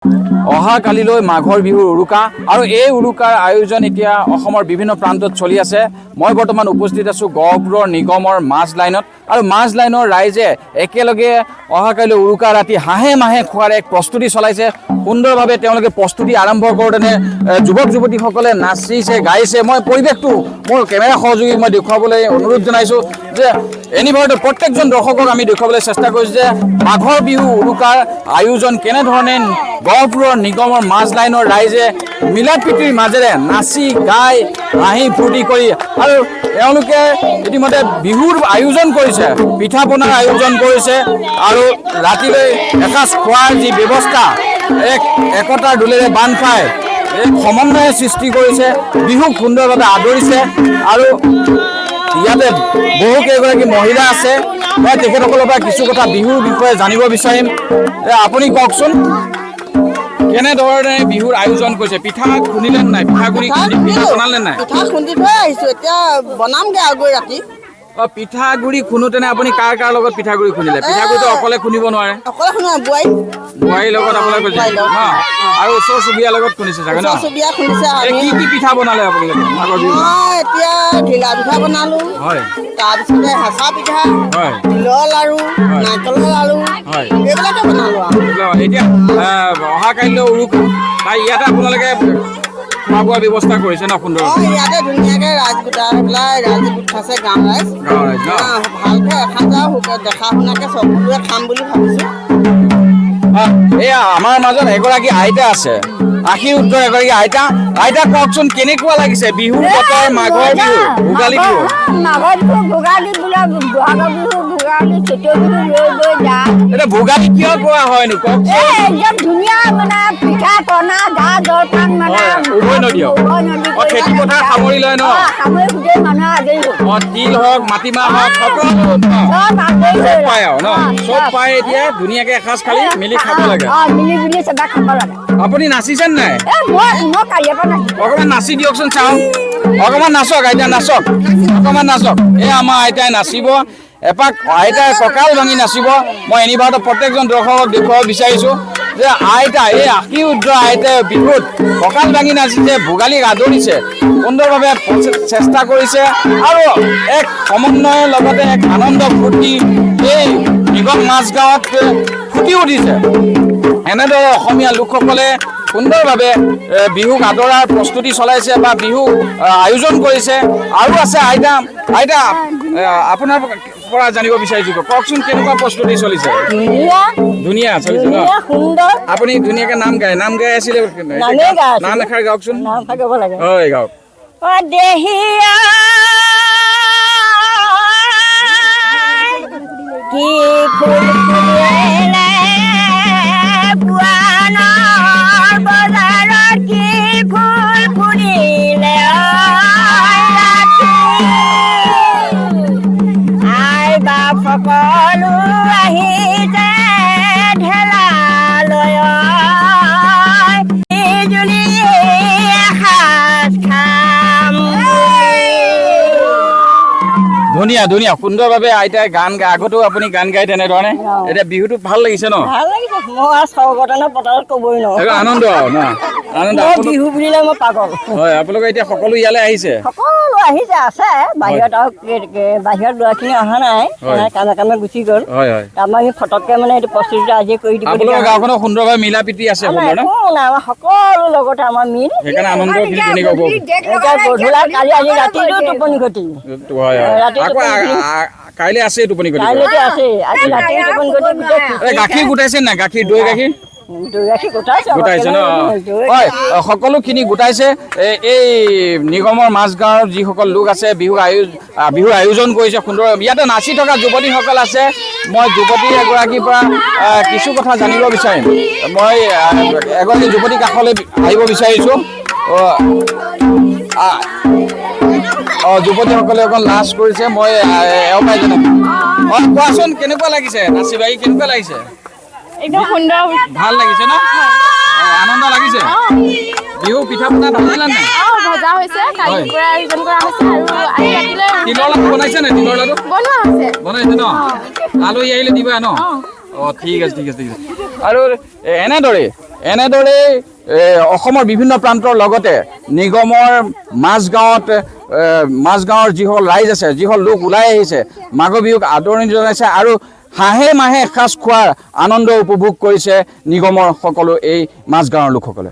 অহা কালিলৈ মাঘৰ বিহুৰ উৰুকা আৰু এই উৰুকাৰ আয়োজন এতিয়া অসমৰ বিভিন্ন প্ৰান্তত চলি আছে। মই বৰ্তমান উপস্থিত আছোঁ গহপুৰৰ নিগমৰ মাছ লাইনত আৰু মাছ লাইনৰ ৰাইজে একেলগে অহা কালিলৈ উৰুকা ৰাতি হাঁহে মাহে খোৱাৰ এক প্ৰস্তুতি চলাইছে। সুন্দৰভাৱে তেওঁলোকে প্ৰস্তুতি আৰম্ভ কৰোঁতে যুৱক যুৱতীসকলে নাচিছে গাইছে। মই পৰিৱেশটো মোৰ কেমেৰা সহযোগীক মই দেখুৱাবলৈ অনুৰোধ জনাইছোঁ যে এনেধৰণে প্ৰত্যেকজন দৰ্শকক আমি দেখুৱাবলৈ চেষ্টা কৰিছোঁ যে মাঘৰ বিহু উৰুকাৰ আয়োজন কেনেধৰণে গহপুৰৰ নিগমৰ মাছ লাইনৰ ৰাইজে মিলা প্ৰীতিৰ মাজেৰে নাচি গাই হাঁহি ফূৰ্তি কৰি আৰু তেওঁলোকে ইতিমধ্যে বিহুৰ আয়োজন কৰিছে, পিঠা পনাৰ আয়োজন কৰিছে আৰু ৰাতিলৈ এসাঁজ খোৱাৰ যি ব্যৱস্থা একতাৰ দোলেৰে বান্ধ খাই এক সমন্বয়ে সৃষ্টি কৰিছে, বিহুক সুন্দৰভাৱে আদৰিছে আৰু ইয়াতে বহু কেইগৰাকী মহিলা আছে। মই তেখেতসকলৰ পৰা কিছু কথা বিহুৰ বিষয়ে জানিব বিচাৰিম। আপুনি কওকচোন কেনেধৰণে বিহুৰ আয়োজন কৰিছে? পিঠা খুন্দিলে নাই? পিঠাগুড়ি পিঠা বনালে নাই? পিঠা খুন্দি থৈ আহিছোঁ, এতিয়া বনামগৈ আৰু গৈ ৰাতি। পিঠাগুড়ি খুন্দোতেনে আপুনি কাৰ কাৰ লগত পিঠাগুড়ি খুন্দিলে? পিঠাগুড়িটো অকলে খুন্দিব নোৱাৰে, অকলে খুন্দা বোৱাৰীৰ লগত আপোনালোকে কৰিছে ন? আৰু ওচৰ চুবুৰীয়াৰ লগত খুন্দিছে চাগে ন? চুবুৰীয়া খুন্দিছে। কি কি পিঠা বনালে আপোনালোকে মাঘৰ বিহু? মই এতিয়া ঘিলা পিঠা বনালোঁ, হয়, তাৰপিছতে হেঁচা পিঠা, হয়, তিলৰ লাড়ু, নাৰিকলৰ লাড়ু, হয়, এইবিলাকে বনালোঁ আৰু। এতিয়া অহা কাইলৈ উৰুকা তাই ইয়াতে আপোনালোকে খোৱা বোৱা ব্যৱস্থা কৰিছে ন? সুন্দৰ ইয়াতে ধুনীয়াকৈ ৰাইজ গোটাই পেলাই ৰাইজ গোট খাইছে, গাঁও ৰাইজ ভালকৈ এসাঁজ আৰু দেখা শুনাকৈ সকলোৱে খাম বুলি ভাবিছোঁ। এয়া আমাৰ মাজত এগৰাকী আইতা আছে, আশীৰ্বাদ এগৰাকী আইতা। আইতা কওকচোন কেনেকুৱা লাগিছে বিহুৰ বতৰ, মাঘৰ বিহু, ভোগালী বিহু? মাঘৰ বিহু ভোগালী বোলে, বহাগৰ বিহু ভোগালী, চৈতৰ বিহু লৈ লৈ যায়। এতিয়া ভোগালী কিয় কোৱা হয়নো কওকচোন? একদম ধুনীয়া মানে পিঠা পনা গা জলপান মানে উভৈ নদী খেতি পথাৰ সামৰি লয় ন? সামৰি গোটেই মানুহে আজৰি হ'ল। তিল হওক মাটিমাহ হওক সকলো চব পায় আৰু ন? চব পাই এতিয়া ধুনীয়াকে এসাঁজ খালি মিলি খাব লাগে। মিলি জুলি চবে খাব লাগে। আপুনি নাচিছেন নাই? মই কালিৰ পৰা নাচিছোঁ। অকণমান নাচি দিয়কচোন চাওঁ, অকণমান নাচক আইতা, নাচক অকণমান নাচক। এই আমাৰ আইতাই নাচিব এপাক, আইতাই কঁকাল ভাঙি নাচিব। মই এনিবাৰতে প্ৰত্যেকজন দৰ্শকক দেখুৱাব বিচাৰিছোঁ যে আইতা এই আশীৰ্বাদ আইতাই বিহুত কঁকাল ভাঙি নাচিছে, ভোগালীক আদৰিছে, সুন্দৰভাৱে চেষ্টা কৰিছে আৰু এক সমন্বয়ৰ লগতে এক আনন্দ ফূৰ্তি এই নিগম মাজগাঁৱত ফুটি উঠিছে। এনেদৰে অসমীয়া লোকসকলে সুন্দৰভাৱে বিহুক আদৰাৰ প্ৰস্তুতি চলাইছে বা বিহু আয়োজন কৰিছে। আৰু আছে আইতা, আইতা আপোনাৰ পৰা জানিব বিচাৰিছোঁ, কওকচোন কেনেকুৱা প্ৰস্তুতি চলিছে? ধুনীয়া চলিছে ন? আপুনি ধুনীয়াকে নাম গাই আছিলে, নাম এষাৰ গাওকচোন। হয় গাওক। কি ফুল ফুলিলে পুৱানৰ বজাৰত, কি ফুল ফুলিলে আই বাপ সকলো আহিছে ঢেলালৈ, জুলি এসাঁজ খাম। ধুনীয়া ধুনীয়া সুন্দৰভাৱে আইতাই গান গাই, আগতেও আপুনি গান গাই তেনেধৰণে। এতিয়া বিহুটো ভাল লাগিছে ন? ভাল লাগিছে। মই স্বৰ্গতনৰ পতালত ক'বই নোৱাৰোঁ। আনন্দ ন? আনন্দ বিহু বুলিলে মই পাগল। হয়, আপোনালোকে এতিয়া সকলো ইয়ালৈ আহিছে? সকলো আহিছে, আছে বাহিৰত আৰু বাহিৰত ল'ৰাখিনি অহা নাই, কামে কামে গুচি গ'ল। হয় হয়, তাৰপৰা আমি ফটককৈ মানে এইটো প্ৰস্তুতিটো আজিয়ে কৰি দিব। আপোনালোকৰ গাঁওখনত সুন্দৰভাৱে মিলা প্ৰীতি আছে আমাৰ সকলো লগতে আমাৰ মিল, সেইকাৰণে আনন্দখিনি তেনেকৈ হ'ব। এতিয়া গধূলা কালি আজি ৰাতিটো টোপনি ঘটি, কাইলৈ আছে টোপনি ঘটি, কাইলৈকে আছে, আজি ৰাতি টোপনি ঘটি গোটেই গাখীৰ গোটাইছে নাই? গাখীৰ দৈ গাখীৰ গোটাইছে ন? হয়, সকলোখিনি গোটাইছে। এই নিগমৰ মাজগাঁৱৰ যিসকল লোক আছে বিহুৰ আয়োজন কৰিছে সুন্দৰ। ইয়াতে নাচি থকা যুৱতীসকল আছে। মই যুৱতী এগৰাকীৰ পৰা কিছু কথা জানিব বিচাৰিম। মই এগৰাকী যুৱতী কাষলৈ আহিব বিচাৰিছোঁ। যুৱতীসকলে অকণ লাজ কৰিছে, মই এওঁ পাই জানো। কোৱাচোন কেনেকুৱা লাগিছে নাচি বাগি, কেনেকুৱা লাগিছে? একদম সুন্দৰ, ভাল লাগিছে ন? আনন্দ লাগিছে? বিহু পিঠা পনা ভাজিলে নাই? ভজা হৈছে, কালিৰ পৰা আয়োজন কৰা হৈছে আৰু ৰাতিলৈ তিলৰ লাডু বনাইছে নাই? তিলৰ লাডু বনোৱা হৈছে, বনাইছে ন? আলহী আহিলে দিবা ন? ঠিক আছে ঠিক আছে ঠিক আছে। আৰু এনেদৰে এনেদৰেই অসমৰ বিভিন্ন প্ৰান্তৰ লগতে নিগমৰ মাজগাঁৱৰ যিসকল ৰাইজ আছে, যিসকল লোক ওলাই আহিছে, মাঘৰ বিহুক আদৰণি জনাইছে আৰু হাঁহে মাহে এসাঁজ খোৱাৰ আনন্দ উপভোগ কৰিছে নিগমৰ সকলো এই মাজগাঁৱৰ লোকসকলে।